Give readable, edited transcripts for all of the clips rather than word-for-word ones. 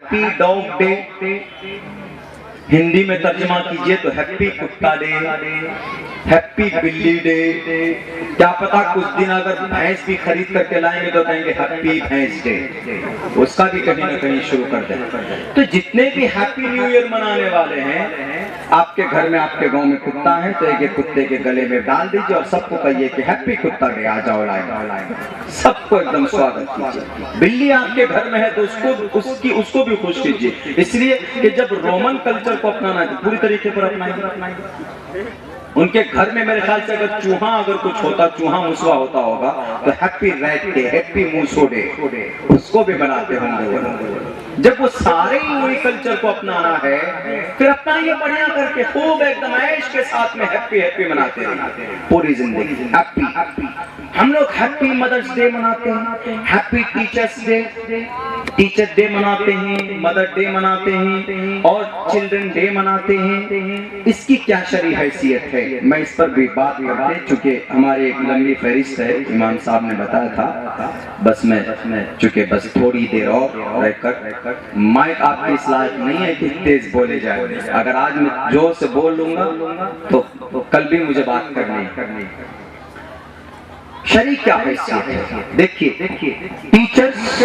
Happy dog day, Hindi में तर्जुमा कीजिए तो हैप्पी कुत्ता डे, हैप्पी बिल्ली डे। क्या पता कुछ दिन अगर भैंस भी खरीद करके लाएंगे तो कहेंगे हैप्पी भैंस डे, उसका भी कहीं ना कहीं शुरू कर दें। तो जितने भी हैप्पी न्यू ईयर मनाने वाले हैं, आपके घर में आपके गांव में कुत्ता है तो एक कुत्ते के गले में डाल दीजिए और सबको कहिए कि हैप्पी कुत्ता डे, आ जाओ लाएगा, सबको एकदम स्वागत कीजिए। बिल्ली आपके घर में है तो उसको भी खुश कीजिए, इसलिए कि जब रोमन कल्चर को अपनाना है तो पूरी तरीके पर अपनाएंगे। उनके घर में मेरे ख्याल से अगर चूहा अगर कुछ होता, चूहा मुसवा होता होगा तो हैप्पी रैट डे, हैप्पी मूसो डे, उसको भी बनाते होंगे। जब वो सारे ही वही कल्चर को अपनाना है, फिर अपना ये बढ़िया करके खूब एकदम ऐश के साथ में हैप्पी हैप्पी मनाते हैं पूरी जिंदगी। हैप्पी हम लोग हैप्पी मदर्स डे मनाते हैं, happy teachers day, teacher day मनाते हैं, मदर डे मनाते हैं और चिल्ड्रन डे मनाते हैं। इसकी क्या शरई हैसियत है, मैं इस पर भी बात करते, चूंकि हमारे एक लंबी फहरिस्त है, इमाम साहब ने बताया था। बस मैं चूंकि बस थोड़ी देर और रहकर, माइक आपकी इस लायक नहीं है कि तेज बोले जाए। अगर आज मैं जोर से बोल लूंगा तो कल भी मुझे बात करनी। शरई क्या हैसियत है, देखिए टीचर्स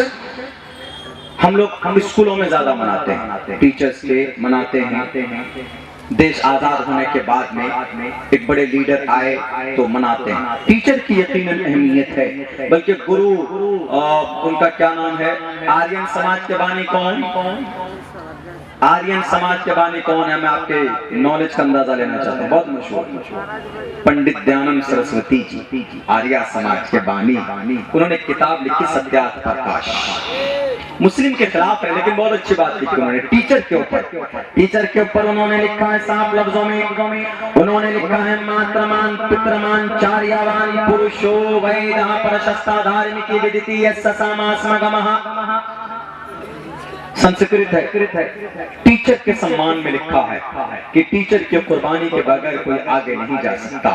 हम स्कूलों में ज्यादा मनाते हैं, टीचर्स डे मनाते हैं। देश आजाद होने के बाद में एक बड़े लीडर आए तो मनाते हैं। टीचर की यकीनन अहमियत है, बल्कि गुरु उनका क्या नाम है, आर्यन समाज के बानी कौन, आर्यन समाज के बानी कौन है, मैं आपके नॉलेज का अंदाजा लेना चाहता हूँ। बहुत मशहूर पंडित दयानंद सरस्वती जी, आर्य समाज के बानी। उन्होंने किताब लिखी सत्यार्थ प्रकाश, मुस्लिम के खिलाफ है लेकिन बहुत अच्छी बात लिखी उन्होंने टीचर के ऊपर। उन्होंने लिखा है साफ लफ्जों में, उन्होंने लिखा है मात्रमान पितृमान चार्यवान पुरुषो वैदः प्रशस्ता धार्मिकी विदिति यस्समास्मगमः। संस्कृत है। टीचर के सम्मान में लिखा है कि टीचर की कुर्बानी के बगैर कोई आगे नहीं जा सकता,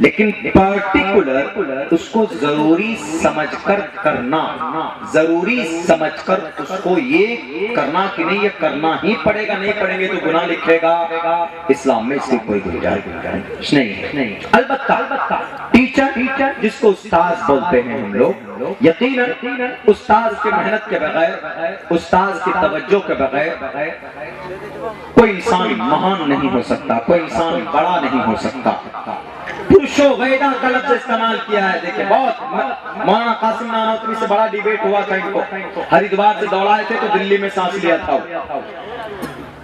लेकिन पर्टिकुलर उसको जरूरी समझकर करना, जरूरी समझकर उसको ये करना कि नहीं ये करना ही पड़ेगा, नहीं पढ़ेंगे तो गुनाह लिखेगा। इस्लाम में इसकी कोई गुंजाइश नहीं। अलबत्ता टीचर जिसको उस्ताद बोलते हैं हम लोग, यकीनन उस्ताद की मेहनत के बगैर, उस्ताद की तवज्जो के बगैर कोई इंसान महान नहीं हो सकता, कोई इंसान बड़ा नहीं हो सकता। पुरुषो वैदा का लफ्ज़ इस्तेमाल किया है। देखिए बहुत मौलाना कासिम नानोतवी से बड़ा डिबेट हुआ था, इनको हरिद्वार से दौड़ाए थे तो दिल्ली में सांस लिया था,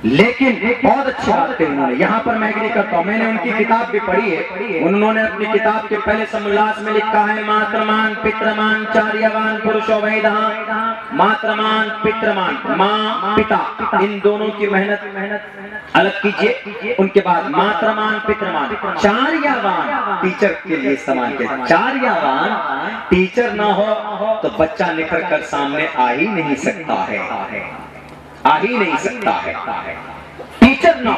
लेकिन बहुत अच्छी बात कही उन्होंने। यहाँ पर मैं एग्री करता हूँ, मैंने उनकी किताब भी पढ़ी है। उन्होंने अपनी किताब के पहले समुल्लास में लिखा है मात्रमान पितृमान चार्यवान पुरुषो वैदः। मात्रमान पितृमान, माँ पिता, इन दोनों की मेहनत अलग कीजिए। उनके बाद मात्रमान पितृमान चार्यवान, टीचर के लिए इस्तेमाल किया। चार्यवान, टीचर ना हो तो बच्चा निखर कर सामने आ ही नहीं सकता है, आ ही नहीं सकता है। टीचर ना,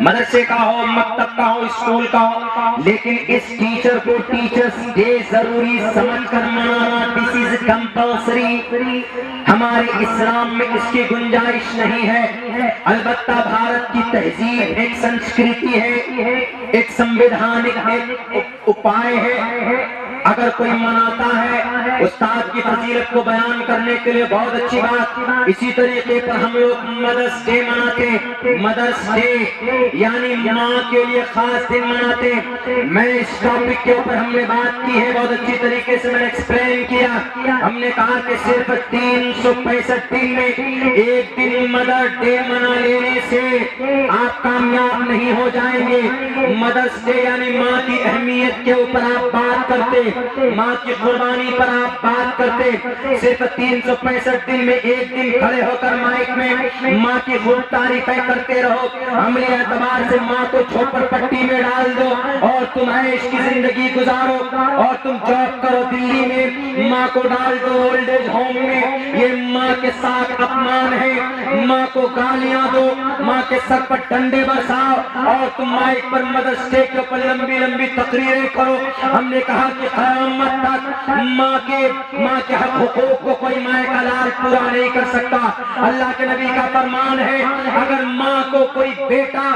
मदरसे का हो, मकतब का हो, स्कूल का हो, लेकिन इस टीचर को टीचर्स डे जरूरी समझकर मनाना, दिस इज कंपल्सरी। हमारे इस्लाम में इसकी गुंजाइश नहीं है। अलबत्ता भारत की तहजीब एक संस्कृति है, एक संवैधानिक उपाय है। अगर कोई मनाता है उस्ताद की फजीलत को बयान करने के लिए बहुत अच्छी बात। इसी तरीके पर हम लोग मदर्स डे मनाते, मदर्स डे यानी माँ के लिए खास दिन मनाते। मैं इस टॉपिक के ऊपर हमने बात की है, बहुत अच्छी तरीके से मैंने एक्सप्लेन किया। हमने कहा कि सिर्फ 365 दिन में एक दिन मदर डे मना लेने से आप कामयाब नहीं हो जाएंगे। मदर्स डे यानी माँ की अहमियत के ऊपर आप बात करते, माँ की कुर्बानी पर आप बात करते। सिर्फ 365 दिन में एक दिन खड़े होकर माइक में माँ की खूब तारीफें करते रहो। अमली एतबार से माँ को छोपर पट्टी में डाल दो और तुम ऐश की जिंदगी गुजारो, और तुम जॉब करो दिल्ली में, माँ को डाल दो ओल्ड एज होम में। ये माँ के साथ अपमान है। माँ को गालियां दो, माँ के सर पर डंडे बरसाओ और तुम माइक पर मदर्स डे के ऊपर लंबी लंबी तकरीरें करो। हमने कहा कि क़यामत तक माँ के हक हुकूक को कोई माँ का लाल पूरा नहीं कर सकता। अल्लाह के नबी का फरमान है, अगर माँ को कोई बेटा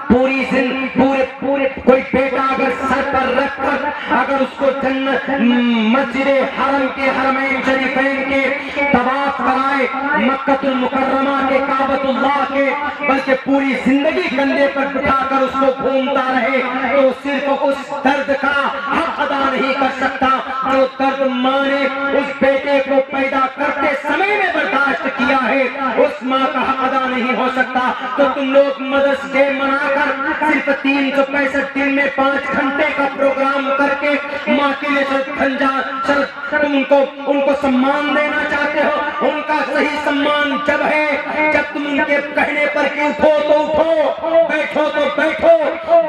पूरे कोई बेटा अगर सर पर रखकर अगर उसको जन्नत मस्जिद हरम के हरमैन शरीफैन के तवाफ कराए, मक्कतुल मुकर्रमा के काबतुल्लाह के, बल्कि पूरी जिंदगी कंधे पर बिठाकर उसको घूमता रहे, तो सिर्फ उस दर्द का हक अदा नहीं कर सकता जो दर्द माँ ने उस बेटे को पैदा करते समय में बर्दाश्त किया है, उस माँ का हक अदा नहीं हो सकता। तो तुम लोग मदर्स डे मनाकर सिर्फ 365 दिन में 5 घंटे का प्रोग्राम करके माँ के लिए तुम उनको सम्मान देना चाहते हो। उनका सही सम्मान जब है जब तुम उनके कहने पर कि उठो तो उठो, बैठो तो बैठो।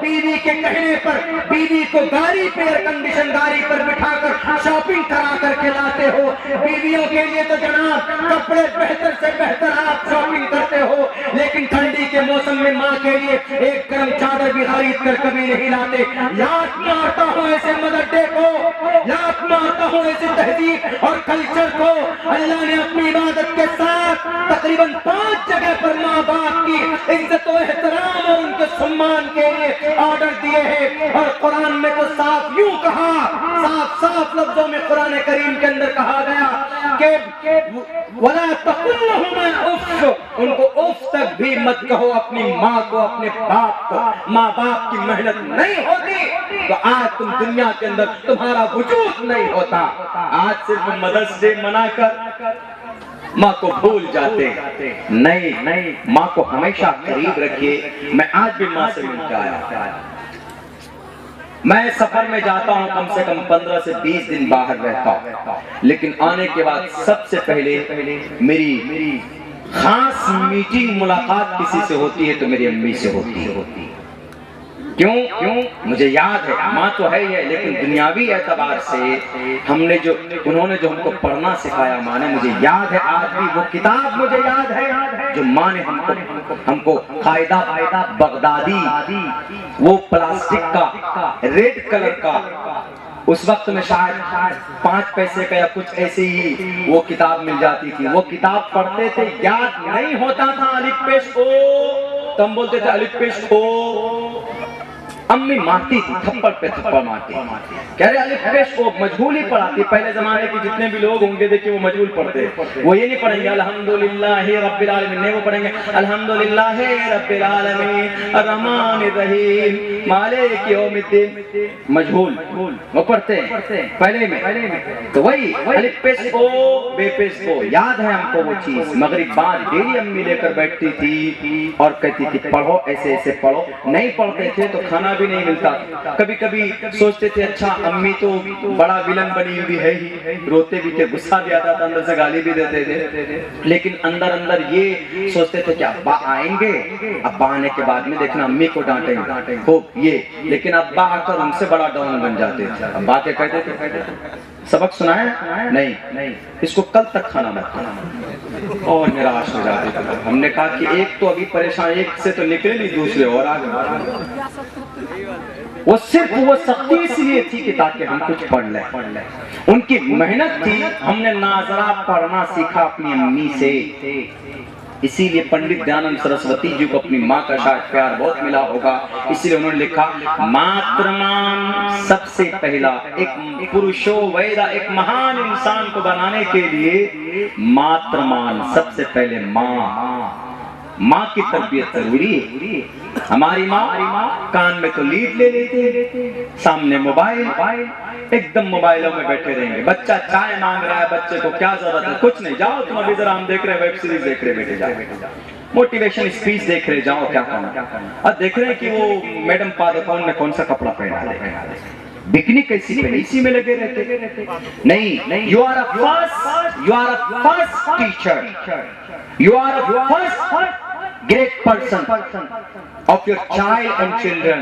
बीवी के कहने पर बीवी को गाड़ी पे एयर कंडीशन गाड़ी पर बिठाकर शॉपिंग करा करके लाते हो। बीवियों के लिए तो जनाब कपड़े बेहतर से बेहतर आप शॉपिंग करते हो, लेकिन ठंडी के मौसम में माँ के लिए एक गर्म चादर भी खरीद कर कभी नहीं लाते। लात मारता हूँ ऐसे मदर डे को, लात मारता हूँ ऐसे तहजीब और कल्चर को। अल्लाह ने अपनी इबादत के साथ तकरीबन 5 जगह पर माँ बाप की इज्जत और एहतराम और उनके सम्मान के लिए ऑर्डर दिए हैं। और कुरान में तो साफ यूं कहा, साफ लफ्जों में कुरान करीम के अंदर कहा गया कि वला तकुल्लहुमा उफ, उनको उफ तक भी मत कहो अपनी माँ को, अपने बाप को। माँ बाप की मेहनत नहीं होती तो आज तुम दुनिया के अंदर तुम्हारा वजूद नहीं होता। आज सिर्फ मदर्स डे मनाकर माँ को भूल जाते। नहीं, माँ को हमेशा करीब रखिए। मैं आज भी माँ से मिलकर आया। मैं सफर में जाता हूँ, कम से कम 15 से 20 दिन बाहर रहता हूँ, लेकिन आने के बाद सबसे पहले मेरी खास मीटिंग मुलाकात किसी से होती है तो मेरी अम्मी से होती है। क्यों? मुझे याद है, माँ तो है ही है, लेकिन दुनियावी एतबार से उन्होंने जो हमको पढ़ना सिखाया माँ ने, मुझे याद है आज भी वो किताब मुझे याद है जो माँ ने हमको कायदा बगदादी, वो प्लास्टिक का रेड कलर का, उस वक्त में शायद 5 पैसे का या कुछ ऐसे ही वो किताब मिल जाती थी। वो किताब पढ़ते थे, याद नहीं होता था अलिफ पेश ओ, तो हम बोलते थे अलिफ पेश ओ। अम्मी मारती थी, थप्पड़ पे थप्पड़ मारती, कह रहे अलिफ पेश ओ, मजहूल ही पढ़ाती। पहले जमाने के जितने भी लोग होंगे देखिए वो मजहूल पढ़ते, वो ये नहीं पढ़ेंगे अल्हम्दुलिल्लाहि रब्बिल आलमीन, नहीं वो पढ़ेंगे अल्हम्दुलिल्लाहि रब्बिल आलमीन अर्रहमानिर रहीम मालिक यौमिद्दीन, मजहूल वो पढ़ते हैं पहले में। तो वही अलिफ पेश ओ बे पेश ओ, याद है हमको वो चीज। मगरिब बाद डेली अम्मी लेकर बैठती थी और कहती थी पढ़ो, ऐसे ऐसे पढ़ो। नहीं पढ़ते थे तो खाना भी नहीं मिलता। कभी कभी सोचते थे अच्छा अम्मी तो बड़ा विलन बनी हुई है ही, रोते भी थे, गुस्सा भी आता था, अंदर से गाली भी देते थे, लेकिन अंदर ये सोचते थे कि अब्बा आएंगे, अब्बा आने के बाद में देखना अम्मी को डांटेंगे खूब ये, लेकिन अब्बा आकर उनसे बड़ा डॉन बन जाते थे। अब्बा के कहते थे सबक सुनाया नहीं, इसको कल तक खाना मत खाना, और निराश हो जाते थे। हमने कहा कि एक तो अभी परेशान, एक से तो निकले नहीं, दूसरे और आगे। वो सिर्फ वो सख्ती इसलिए थी कि ताकि हम कुछ पढ़ लें, उनकी मेहनत थी। हमने नाजरा पढ़ना सीखा अपनी अम्मी से, इसीलिए पंडित दयानंद सरस्वती जी को अपनी माँ का शायद प्यार बहुत मिला होगा, इसलिए उन्होंने लिखा मातृमान सबसे पहला, एक पुरुषो वैदा, एक महान इंसान को बनाने के लिए मातृमान सबसे पहले माँ की तरबियत जरूरी है। हमारी माँ कान में तो लीड ले लेते, सामने मोबाइल, एकदम मोबाइलों में बैठे रहेंगे। बच्चा चाय मांग रहा है, बच्चे को क्या जरूरत है, कुछ नहीं, जाओ तुम अभी जरा हम देख रहे हैं वेब सीरीज देख रहे, बैठे जाओ, मोटिवेशन स्पीच देख रहे, जाओ क्या करना। और देख रहे हैं कि वो मैडम पादुकोण ने कौन सा कपड़ा पहना है, बिकनी कैसी पहनी, इसी में लगे रहते। नहीं, you are a first teacher, you are a first great person of your child and children.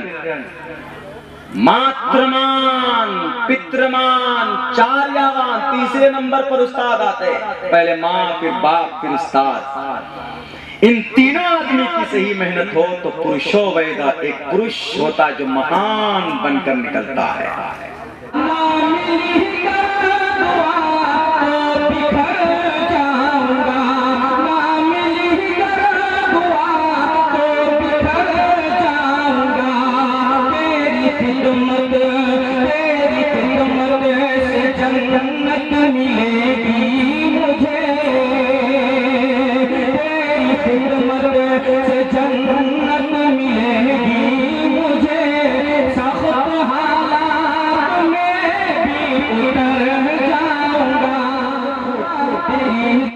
मातृमान, पितृमान, चार्यावान, तीसरे नंबर पर उस्ताद आते हैं। पहले माँ, फिर बाप, फिर उस्ताद। इन तीनों आदमी की सही मेहनत हो तो पुरुषो वैदा, एक पुरुष होता है जो महान बनकर निकलता है। जन्नत मिलेगी